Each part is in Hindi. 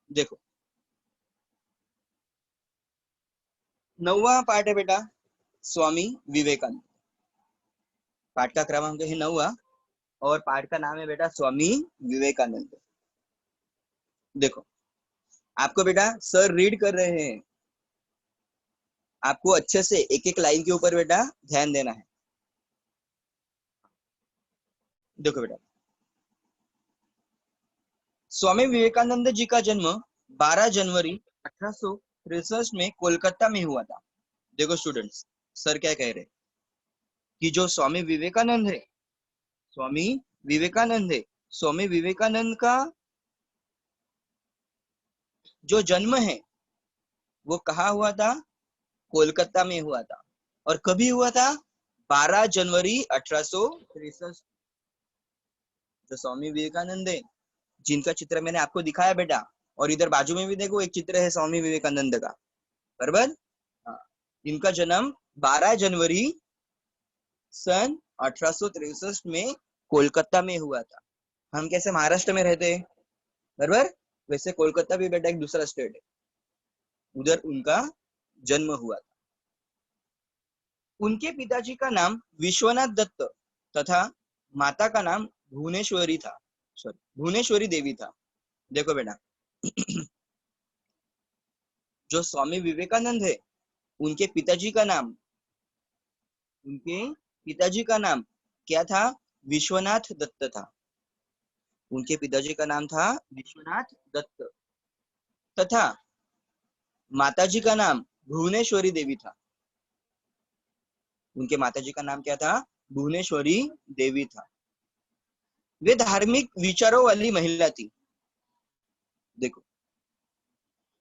देखो 9वां पाठ है बेटा स्वामी विवेकानंद। पाठ का क्रमांक है 9वां और पाठ का नाम है बेटा स्वामी विवेकानंद। देखो आपको बेटा सर रीड कर रहे हैं, आपको अच्छे से एक एक लाइन के ऊपर बेटा ध्यान देना है। देखो बेटा स्वामी विवेकानंद जी का जन्म 12 जनवरी 1863 में कोलकाता में हुआ था। देखो स्टूडेंट्स सर क्या कह रहे हैं कि जो स्वामी विवेकानंद है, स्वामी विवेकानंद है, स्वामी विवेकानंद का जो जन्म है वो कहाँ हुआ था? कोलकाता में हुआ था। और कभी हुआ था? 12 जनवरी 1863। जो स्वामी विवेकानंद है जिनका चित्र मैंने आपको दिखाया बेटा, और इधर बाजू में भी देखो एक चित्र है स्वामी विवेकानंद का, बराबर। हाँ, इनका जन्म 12 जनवरी सन 1863 में कोलकाता में हुआ था। हम कैसे महाराष्ट्र में रहते हैं, बराबर, वैसे कोलकाता भी बेटा एक दूसरा स्टेट है, उधर उनका जन्म हुआ था। उनके पिताजी का नाम विश्वनाथ दत्त तथा माता का नाम भुवनेश्वरी था, सॉरी भुवनेश्वरी देवी था। देखो बेटा जो स्वामी विवेकानंद है उनके पिताजी का नाम, उनके पिताजी का नाम क्या था? विश्वनाथ दत्त था। उनके पिताजी का नाम था विश्वनाथ दत्त तथा माताजी का नाम भुवनेश्वरी देवी था। उनके माताजी का नाम क्या था? भुवनेश्वरी देवी था। वे धार्मिक विचारों वाली महिला थी। देखो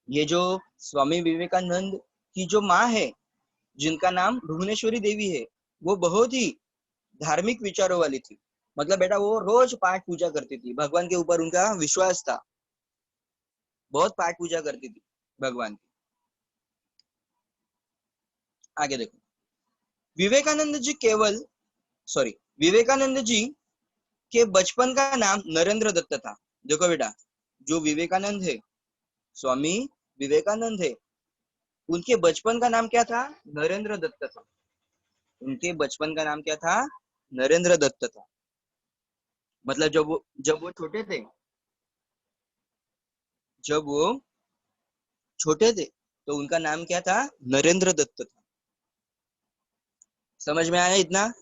ये जो स्वामी विवेकानंद की जो माँ है जिनका नाम भुवनेश्वरी देवी है, वो बहुत ही धार्मिक विचारों वाली थी। मतलब बेटा वो रोज पाठ पूजा करती थी, भगवान के ऊपर उनका विश्वास था, बहुत पाठ पूजा करती थी भगवान की। आगे देखो विवेकानंद जी विवेकानंद जी के बचपन का नाम नरेंद्र दत्त था। देखो बेटा जो विवेकानंद है, स्वामी विवेकानंद है, उनके बचपन का नाम क्या था? नरेंद्र दत्त था। उनके बचपन का नाम क्या था? नरेंद्र दत्त था। मतलब जब वो छोटे थे, जब वो छोटे थे तो उनका नाम क्या था? नरेंद्र दत्त था। समझ में आया इतना?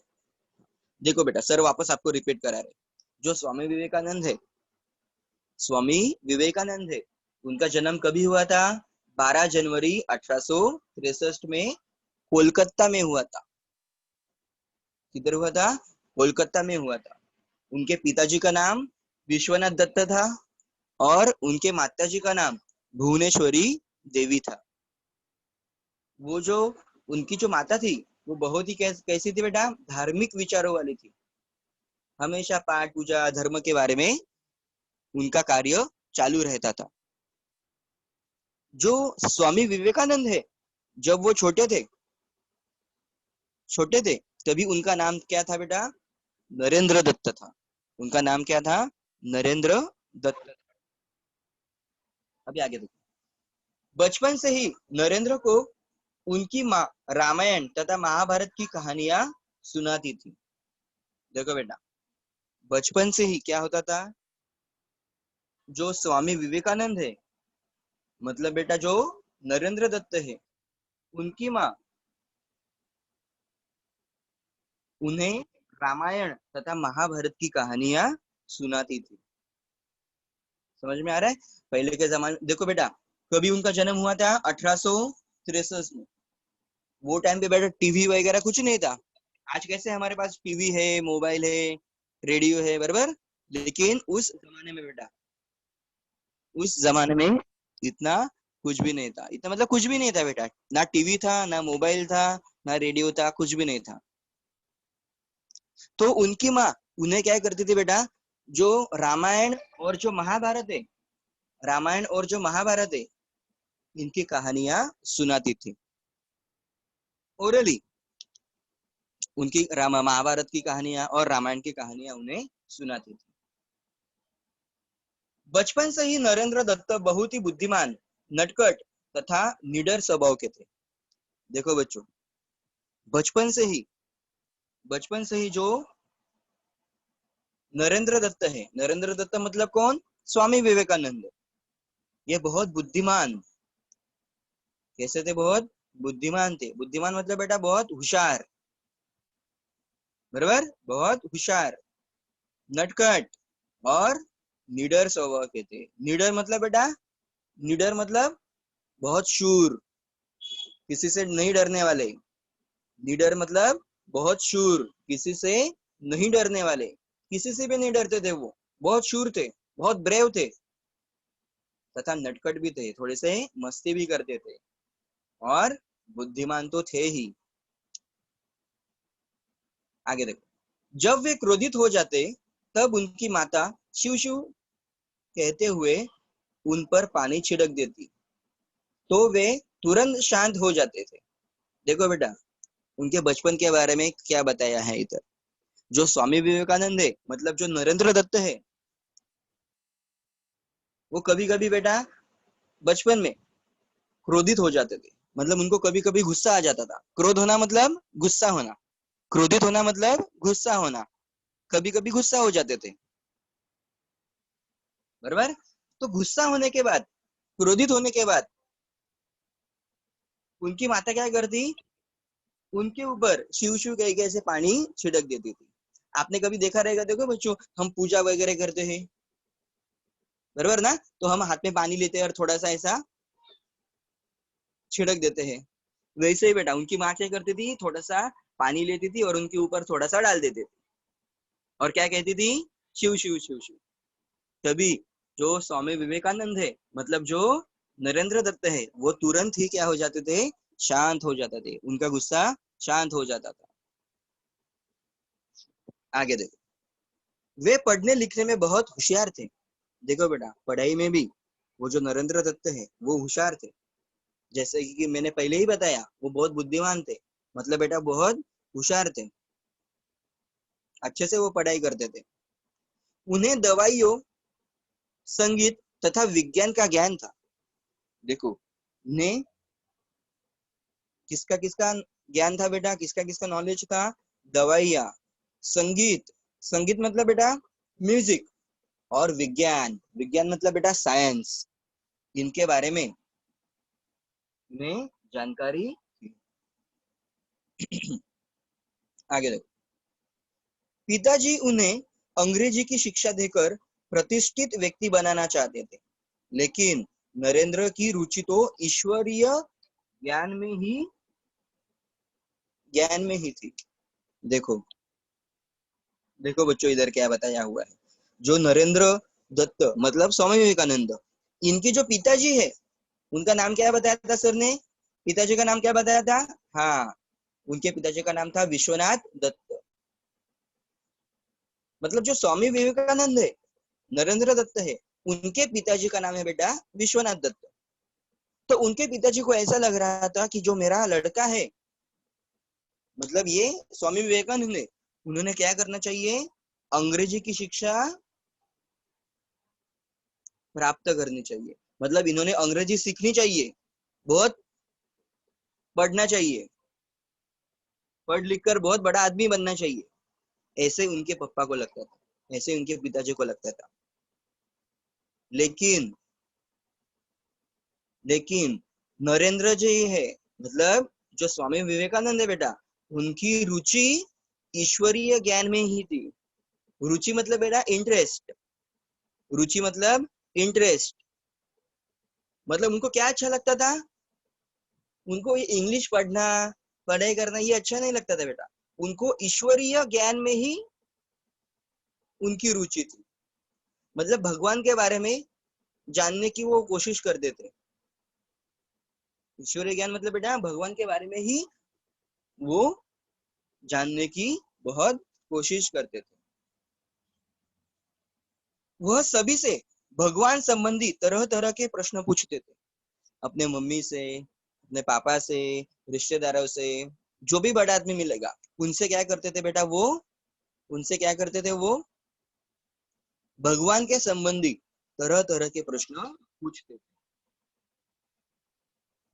देखो बेटा सर वापस आपको रिपीट करा रहे, जो स्वामी विवेकानंद है, स्वामी विवेकानंद है, उनका जन्म कभी हुआ था? 12 जनवरी 1863 में कोलकाता में हुआ था। किधर हुआ था? कोलकाता में हुआ था। उनके पिताजी का नाम विश्वनाथ दत्त था और उनके माताजी का नाम भुवनेश्वरी देवी था। वो जो उनकी जो माता थी वो बहुत ही कैसी थी बेटा? धार्मिक विचारों वाली थी। हमेशा पाठ पूजा धर्म के बारे में उनका कार्य चालू रहता था। जो स्वामी विवेकानंद है, जब वो छोटे थे तभी उनका नाम क्या था बेटा? नरेंद्र दत्त था। उनका नाम क्या था? नरेंद्र दत्त। अभी आगे देखो बचपन से ही नरेंद्र को उनकी माँ रामायण तथा महाभारत की कहानियां सुनाती थी। देखो बेटा बचपन से ही क्या होता था? जो स्वामी विवेकानंद है, मतलब बेटा जो नरेंद्र दत्त है, उनकी माँ उन्हें रामायण तथा महाभारत की कहानियां सुनाती थी। समझ में आ रहा है? पहले के जमाने देखो बेटा कभी उनका जन्म हुआ था 1863 में। वो टाइम पे बेटा टीवी वगैरह कुछ नहीं था। आज कैसे हमारे पास टीवी है, मोबाइल है, रेडियो है, बराबर। लेकिन उस जमाने में इतना कुछ भी नहीं था। इतना मतलब कुछ भी नहीं था बेटा, ना टीवी था, ना मोबाइल था, ना रेडियो था, कुछ भी नहीं था। तो उनकी माँ उन्हें क्या करती थी बेटा? जो रामायण और जो महाभारत है रामायण और जो महाभारत है इनकी कहानियां सुनाती थी ओरली। उनकी महाभारत की कहानियां और रामायण की कहानियां उन्हें सुनाती थी। बचपन से ही नरेंद्र दत्त बहुत ही बुद्धिमान, नटखट तथा निडर स्वभाव के थे। देखो बच्चों, बचपन से ही जो नरेंद्र दत्त है, नरेंद्र दत्त मतलब कौन? स्वामी विवेकानंद। ये बहुत बुद्धिमान, कैसे थे? बहुत बुद्धिमान थे। बुद्धिमान मतलब बेटा बहुत होशियार, बराबर, बहुत होशियार, नटखट और निडर स्वभाव के थे। निडर मतलब बेटा, निडर मतलब बहुत शूर, किसी से नहीं डरने वाले। निडर मतलब बहुत शूर, किसी से नहीं डरने वाले, किसी से भी नहीं डरते थे। वो बहुत शूर थे, बहुत ब्रेव थे तथा नटखट भी थे, थोड़े से मस्ती भी करते थे और बुद्धिमान तो थे ही। आगे देखो, जब वे क्रोधित हो जाते तब उनकी माता शिव शिव कहते हुए उन पर पानी छिड़क देती तो वे तुरंत शांत हो जाते थे। देखो बेटा, उनके बचपन के बारे में क्या बताया है इधर। जो स्वामी विवेकानंद है, मतलब जो नरेंद्र दत्त है, वो कभी कभी बेटा बचपन में क्रोधित हो जाते थे। मतलब उनको कभी कभी गुस्सा आ जाता था। क्रोध होना मतलब गुस्सा होना, क्रोधित होना मतलब गुस्सा होना। कभी कभी गुस्सा हो जाते थे, बराबर। तो गुस्सा होने के बाद, क्रोधित होने के बाद उनकी माता क्या करती? उनके ऊपर शिव शिव कह के ऐसे पानी छिड़क देती थी। आपने कभी देखा रहेगा, देखो बच्चों, हम पूजा वगैरह करते हैं, बराबर ना, तो हम हाथ में पानी लेते हैं और थोड़ा सा ऐसा छिड़क देते हैं। वैसे ही बेटा उनकी माँ क्या करती थी? थोड़ा सा पानी लेती थी और उनके ऊपर थोड़ा सा डाल देती थी और क्या कहती थी? शिव शिव शिव शिव। तभी जो स्वामी विवेकानंद है, मतलब जो नरेंद्र दत्त है, वो तुरंत ही क्या हो जाते थे? शांत हो जाते थे, उनका गुस्सा शांत हो जाता था। आगे देखो, वे पढ़ने लिखने में बहुत होशियार थे। देखो बेटा, पढ़ाई में भी वो जो नरेंद्र दत्त है वो होशियार थे। जैसे कि मैंने पहले ही बताया, वो बहुत बुद्धिमान थे, मतलब बेटा बहुत होशियार थे, अच्छे से वो पढ़ाई करते थे। उन्हें दवाइयों, संगीत तथा विज्ञान का ज्ञान था। देखो, उन्हें किसका किसका ज्ञान था बेटा? किसका किसका नॉलेज था? दवाइया, संगीत, संगीत मतलब बेटा म्यूजिक, और विज्ञान, विज्ञान मतलब बेटा साइंस। इनके बारे में उन्हें जानकारी थी। आगे देखो, पिताजी उन्हें अंग्रेजी की शिक्षा देकर प्रतिष्ठित व्यक्ति बनाना चाहते थे, लेकिन नरेंद्र की रुचि तो ईश्वरीय ज्ञान में ही थी। देखो, देखो बच्चों, इधर क्या बताया हुआ है। जो नरेंद्र दत्त मतलब स्वामी विवेकानंद, इनके जो पिताजी है, उनका नाम क्या बताया था सर ने? पिताजी का नाम क्या बताया था? हाँ, उनके पिताजी का नाम था विश्वनाथ दत्त। मतलब जो स्वामी विवेकानंद है, नरेंद्र दत्त है, उनके पिताजी का नाम है बेटा विश्वनाथ दत्त। तो उनके पिताजी को ऐसा लग रहा था कि जो मेरा लड़का है, मतलब ये स्वामी विवेकानंद है, उन्होंने क्या करना चाहिए? अंग्रेजी की शिक्षा प्राप्त करनी चाहिए। मतलब इन्होंने अंग्रेजी सीखनी चाहिए, बहुत पढ़ना चाहिए, पढ़ लिख कर बहुत बड़ा आदमी बनना चाहिए। ऐसे उनके पापा को लगता था, ऐसे उनके पिताजी को लगता था। लेकिन लेकिन नरेंद्र जी है, मतलब जो स्वामी विवेकानंद है बेटा, उनकी रुचि ईश्वरीय ज्ञान में ही थी। रुचि मतलब बेटा इंटरेस्ट, रुचि मतलब इंटरेस्ट। मतलब उनको क्या अच्छा लगता था? उनको ये इंग्लिश पढ़ना, पढ़ाई करना ये अच्छा नहीं लगता था बेटा। उनको ईश्वरीय ज्ञान में ही उनकी रुचि थी। मतलब भगवान के बारे में जानने की वो कोशिश करते थे। ईश्वरीय ज्ञान मतलब बेटा भगवान के बारे में ही वो जानने की बहुत कोशिश करते थे। वह सभी से भगवान संबंधी तरह तरह के प्रश्न पूछते थे, अपने मम्मी से, अपने पापा से, रिश्तेदारों से, जो भी बड़ा आदमी मिलेगा उनसे क्या करते थे बेटा, वो उनसे क्या करते थे, वो भगवान के संबंधी तरह तरह के प्रश्न पूछते थे।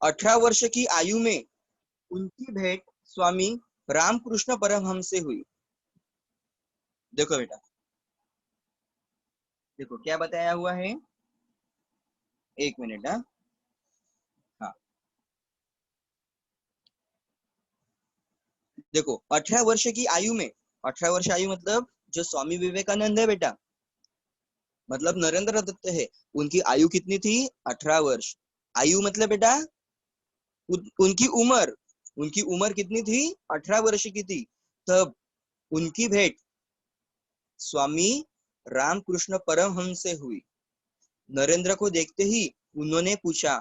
18 वर्ष की आयु में उनकी भेंट स्वामी रामकृष्ण परमहंस से हुई। देखो बेटा, देखो क्या बताया हुआ है, एक मिनट। हाँ हाँ, देखो 18 वर्ष की आयु में, 18 वर्ष आयु मतलब जो स्वामी विवेकानंद है बेटा, मतलब नरेंद्र दत्त है, उनकी आयु कितनी थी, 18 वर्ष। आयु मतलब बेटा उनकी उम्र, उनकी उम्र कितनी थी, 18 वर्ष की थी। तब उनकी भेंट स्वामी रामकृष्ण परमहंस से हुई। नरेंद्र को देखते ही उन्होंने पूछा,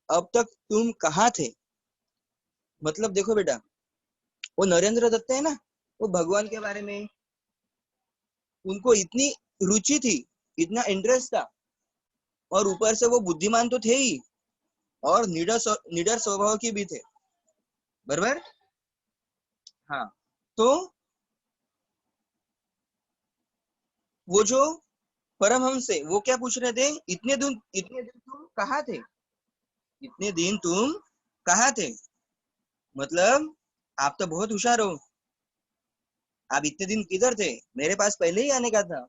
अब तक तुम कहाँ थे। मतलब देखो बेटा, वो नरेंद्र दत्त है ना, वो भगवान के बारे में उनको इतनी रुचि थी, इतना इंटरेस्ट था, और ऊपर से वो बुद्धिमान तो थे ही, और निडर स्वभाव के भी थे, बराबर। हाँ, तो वो जो परमहंस है वो क्या पूछ रहे थे, इतने दिन तुम कहाँ थे, इतने दिन तुम कहाँ थे, मतलब आप तो बहुत होशियार हो, आप इतने दिन किधर थे, मेरे पास पहले ही आने का था।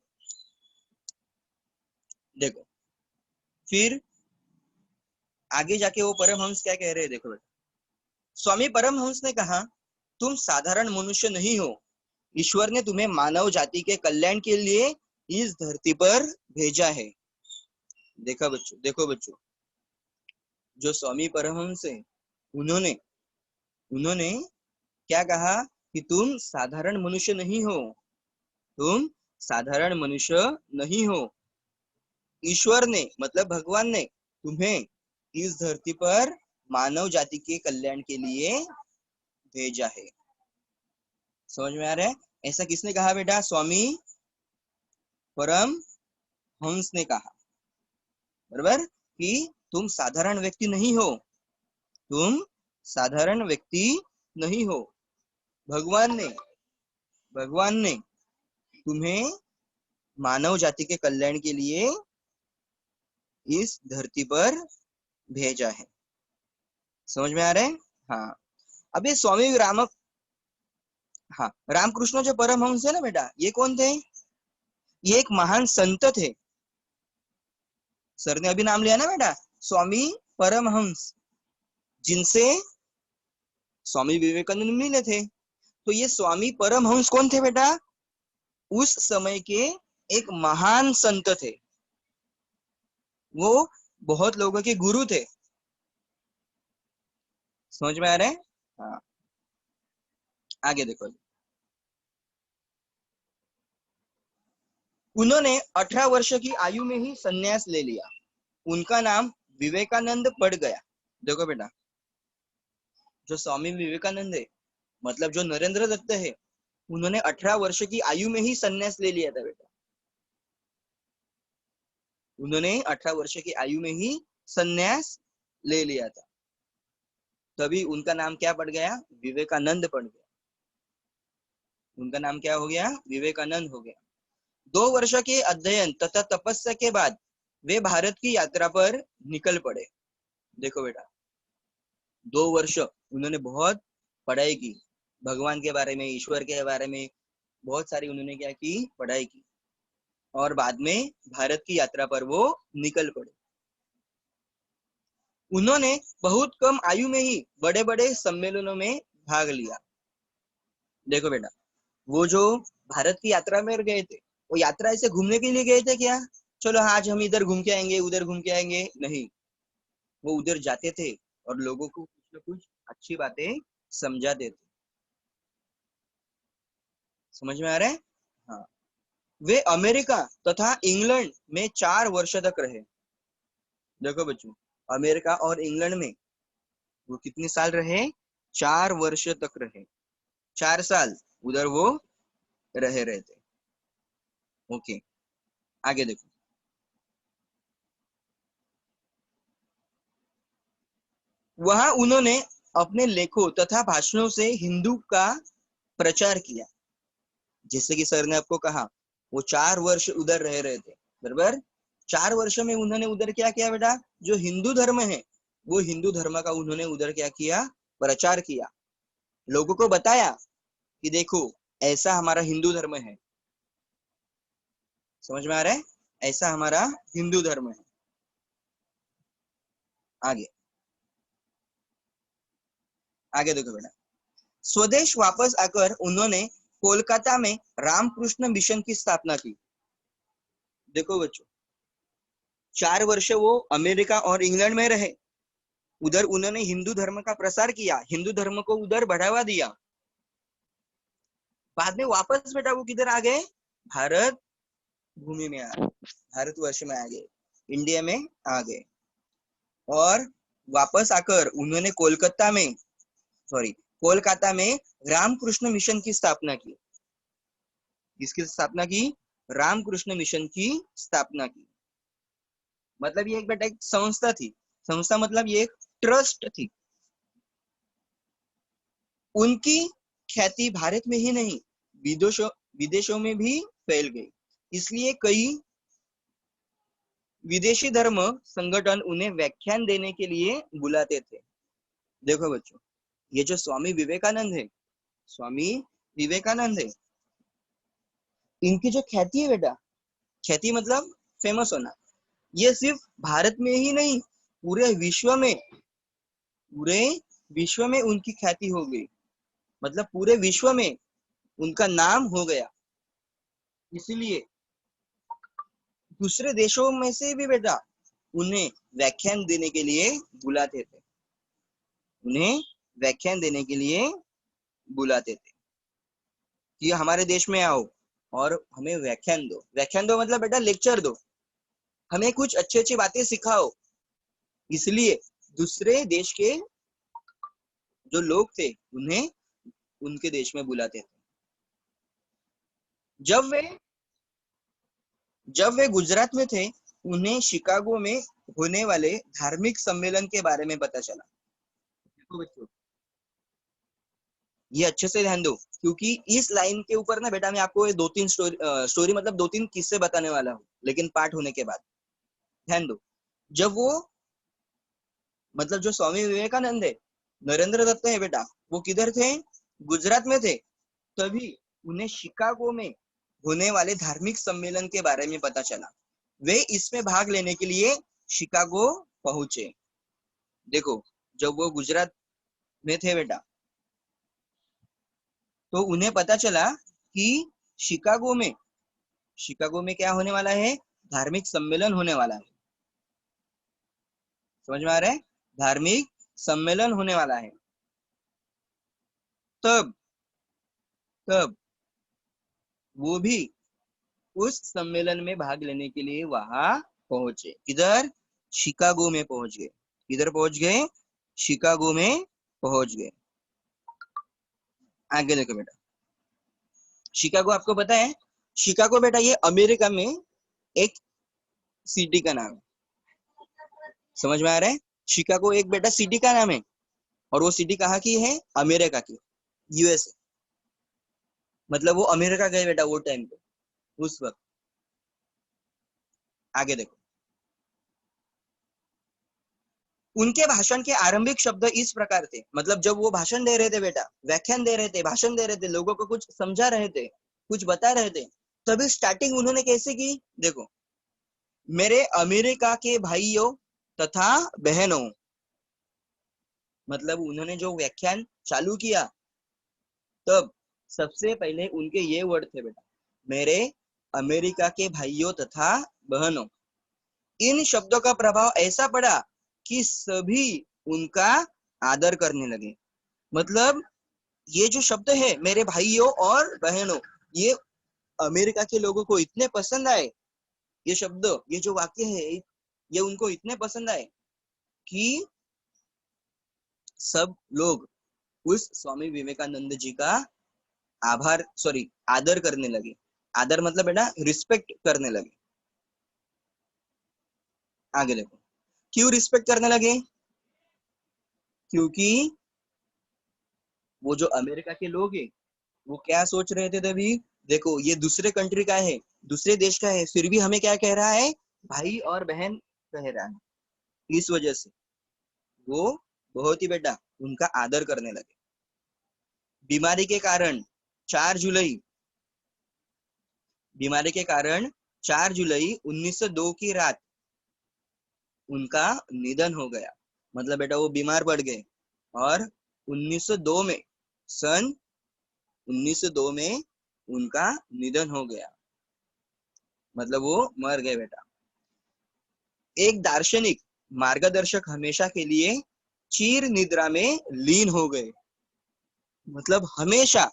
देखो फिर आगे जाके वो परमहंस क्या कह रहे हैं, देखो बेटा। स्वामी परमहंस ने कहा, तुम साधारण मनुष्य नहीं हो, ईश्वर ने तुम्हें मानव जाति के कल्याण के लिए इस धरती पर भेजा है। देखो बच्चों, जो स्वामी परमहंस है, उन्होंने उन्होंने क्या कहा कि तुम साधारण मनुष्य नहीं हो, तुम साधारण मनुष्य नहीं हो, ईश्वर ने मतलब भगवान ने तुम्हें इस धरती पर मानव जाति के कल्याण के लिए भेजा है। समझ में आ रहा है, ऐसा किसने कहा बेटा, स्वामी परम हंस ने कहा, बराबर, कि तुम साधारण व्यक्ति नहीं हो, तुम साधारण व्यक्ति नहीं हो, भगवान ने भगवान ने तुम्हें मानव जाति के कल्याण के लिए इस धरती पर भेजा है। समझ में आ रहा है। हाँ, अब ये स्वामी राम, हाँ, रामकृष्ण जो परमहंस है ना बेटा, ये कौन थे, ये एक महान संत थे। सर ने अभी नाम लिया ना बेटा, स्वामी परमहंस, जिनसे स्वामी विवेकानंद मिले थे। तो ये स्वामी परमहंस कौन थे बेटा, उस समय के एक महान संत थे, वो बहुत लोगों के गुरु थे। समझ में आ रहे हैं। हाँ, आगे देखो, उन्होंने 18 वर्ष की आयु में ही संन्यास ले लिया, उनका नाम विवेकानंद पड़ गया। देखो बेटा, जो स्वामी विवेकानंद है, मतलब जो नरेंद्र दत्त है, उन्होंने 18 वर्ष की आयु में ही संन्यास ले लिया था बेटा, उन्होंने 18 वर्ष की आयु में ही संन्यास ले लिया था, तभी उनका नाम क्या पड़ गया, विवेकानंद पड़ गया, उनका नाम क्या हो गया, विवेकानंद हो गया। 2 वर्ष के अध्ययन तथा तपस्या के बाद वे भारत की यात्रा पर निकल पड़े। देखो बेटा, 2 वर्ष उन्होंने बहुत पढ़ाई की, भगवान के बारे में, ईश्वर के बारे में बहुत सारी उन्होंने क्या की, पढ़ाई की, और बाद में भारत की यात्रा पर वो निकल पड़े। उन्होंने बहुत कम आयु में ही बड़े बड़े सम्मेलनों में भाग लिया। देखो बेटा, वो जो भारत की यात्रा में गए थे, वो यात्रा ऐसे घूमने के लिए गए थे क्या, चलो हाँ, आज हम इधर घूम के आएंगे, उधर घूम के आएंगे, नहीं, वो उधर जाते थे और लोगों को कुछ ना कुछ अच्छी बातें समझाते थे। समझ में आ रहा है। हाँ, वे अमेरिका तथा इंग्लैंड में 4 वर्ष तक रहे। देखो बच्चों, अमेरिका और इंग्लैंड में वो कितने साल रहे, 4 वर्ष तक रहे, 4 साल उधर वो रहे रहते। ओके, आगे देखो, वहां उन्होंने अपने लेखों तथा भाषणों से हिंदू का प्रचार किया। जैसे कि सर ने आपको कहा, वो 4 वर्ष उधर रह रहे थे, बराबर। 4 वर्ष में उन्होंने उधर क्या किया बेटा, जो हिंदू धर्म है वो हिंदू धर्म का उन्होंने उधर क्या किया, प्रचार किया। लोगों को बताया कि देखो ऐसा हमारा हिंदू धर्म है। समझ में आ रहा है? ऐसा हमारा हिंदू धर्म है। आगे आगे देखो बेटा, स्वदेश वापस आकर उन्होंने कोलकाता में रामकृष्ण मिशन की स्थापना की। देखो बच्चों, 4 वर्ष वो अमेरिका और इंग्लैंड में रहे, उधर उन्होंने हिंदू धर्म का प्रसार किया, हिंदू धर्म को उधर बढ़ावा दिया। बाद में वापस बेटा वो किधर आ गए, भारत भूमि में आ गए, भारतवर्ष में आ गए, इंडिया में आ गए। और वापस आकर उन्होंने कोलकाता में रामकृष्ण मिशन की स्थापना की। किसकी स्थापना की? रामकृष्ण मिशन की स्थापना की। मतलब ये एक बेटा एक संस्था थी। संस्था मतलब ये एक ट्रस्ट थी। उनकी ख्याति भारत में ही नहीं, विदेशों विदेशों में भी फैल गई। इसलिए कई विदेशी धर्म संगठन उन्हें व्याख्यान देने के लिए बुलाते थे। देखो बच्चों, ये जो स्वामी विवेकानंद है, स्वामी विवेकानंद है, इनकी जो ख्याति है बेटा, ख्याति मतलब फेमस होना, ये सिर्फ भारत में ही नहीं, पूरे विश्व में उनकी ख्याति हो गई। मतलब पूरे विश्व में उनका नाम हो गया। इसलिए दूसरे देशों में से भी बेटा उन्हें व्याख्यान देने के लिए बुलाते थे, उन्हें व्याख्यान देने के लिए बुलाते थे कि हमारे देश में आओ और हमें व्याख्यान दो। व्याख्यान दो मतलब बेटा लेक्चर दो, हमें कुछ अच्छी अच्छी बातें सिखाओ। इसलिए दूसरे देश के जो लोग थे उन्हें उनके देश में बुलाते थे। जब वे जब वे गुजरात में थे, उन्हें शिकागो में होने वाले धार्मिक सम्मेलन के बारे में पता चला। देखो बच्चों, ये अच्छे से ध्यान दो, क्योंकि इस लाइन के ऊपर ना बेटा मैं आपको ये 2-3 स्टोरी मतलब 2-3 किस्से बताने वाला हूँ, लेकिन पाठ होने के बाद। ध्यान दो, जब वो मतलब जो स्वामी विवेकानंद है, नरेंद्र दत्त है बेटा, वो किधर थे, गुजरात में थे। तभी उन्हें शिकागो में होने वाले धार्मिक सम्मेलन के बारे में पता चला। वे इसमें भाग लेने के लिए शिकागो पहुंचे। देखो, जब वो गुजरात में थे बेटा, तो उन्हें पता चला कि शिकागो में शिकागो में क्या होने वाला है, धार्मिक सम्मेलन होने वाला है। समझ में आ रहा है? धार्मिक सम्मेलन होने वाला है। तब तब वो भी उस सम्मेलन में भाग लेने के लिए वहां पहुंचे। किधर? शिकागो में पहुंच गए। किधर पहुंच गए? शिकागो में पहुंच गए। आगे देखो बेटा, शिकागो आपको पता है, शिकागो बेटा ये अमेरिका में एक सिटी का नाम है। समझ में आ रहा है? शिकागो एक बेटा सिटी का नाम है, और वो सिटी कहाँ की है? अमेरिका की, यूएसए। मतलब वो अमेरिका गए बेटा वो टाइम पे, उस वक्त। आगे देखो, उनके भाषण के आरंभिक शब्द इस प्रकार थे। मतलब जब वो भाषण दे रहे थे बेटा, व्याख्यान दे रहे थे, भाषण दे रहे थे, लोगों को कुछ समझा रहे थे, कुछ बता रहे थे, तभी स्टार्टिंग उन्होंने कैसे की? देखो, मेरे अमेरिका के भाइयों तथा बहनों। मतलब उन्होंने जो व्याख्यान चालू किया, तब सबसे पहले उनके ये वर्ड थे बेटा, मेरे अमेरिका के भाइयों तथा बहनों। इन शब्दों का प्रभाव ऐसा पड़ा कि सभी उनका आदर करने लगे। मतलब ये जो शब्द है मेरे भाइयों और बहनों, ये अमेरिका के लोगों को इतने पसंद आए, ये शब्द, ये जो वाक्य है, ये उनको इतने पसंद आए कि सब लोग उस स्वामी विवेकानंद जी का आदर करने लगे। आदर मतलब बेटा रिस्पेक्ट करने लगे। आगे देखो, क्यों रिस्पेक्ट करने लगे? क्योंकि वो जो अमेरिका के लोग हैं वो क्या सोच रहे थे तभी, देखो ये दूसरे कंट्री का है, दूसरे देश का है, फिर भी हमें क्या कह रहा है, भाई और बहन कह रहा है। इस वजह से वो बहुत ही बेटा उनका आदर करने लगे। बीमारी के कारण 4 जुलाई, बीमारी के कारण 4 जुलाई 1902 की रात उनका निधन हो गया। मतलब बेटा वो बीमार पड़ गए और 1902 में, सन 1902 में उनका निधन हो गया। मतलब वो मर गए बेटा। एक दार्शनिक मार्गदर्शक हमेशा के लिए चीर निद्रा में लीन हो गए। मतलब हमेशा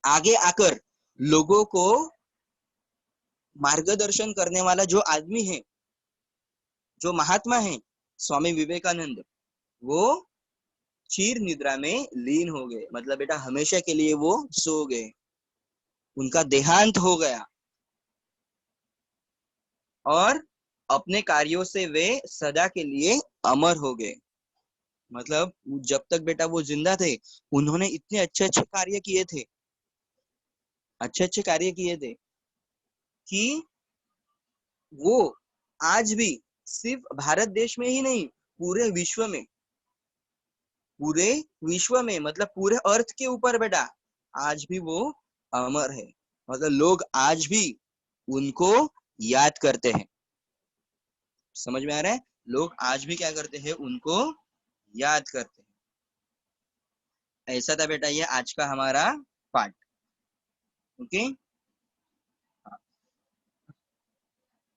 आगे आकर लोगों को मार्गदर्शन करने वाला जो आदमी है, जो महात्मा है, स्वामी विवेकानंद, वो चीर निद्रा में लीन हो गए। मतलब बेटा हमेशा के लिए वो सो गए, उनका देहांत हो गया। और अपने कार्यों से वे सदा के लिए अमर हो गए। मतलब जब तक बेटा वो जिंदा थे उन्होंने इतने अच्छे अच्छे कार्य किए थे, अच्छे अच्छे कार्य किए थे कि वो आज भी सिर्फ भारत देश में ही नहीं, पूरे विश्व में, पूरे विश्व में मतलब पूरे अर्थ के ऊपर बेटा आज भी वो अमर है। मतलब लोग आज भी उनको याद करते हैं। समझ में आ रहा है? लोग आज भी क्या करते हैं, उनको याद करते हैं। ऐसा था बेटा ये आज का हमारा पार्ट। ओके,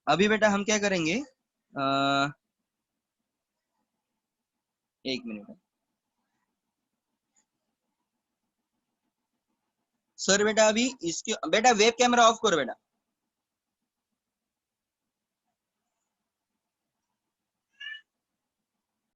अभी बेटा हम क्या करेंगे, एक मिनट सर। बेटा अभी इसके बेटा वेब कैमरा ऑफ करो बेटा।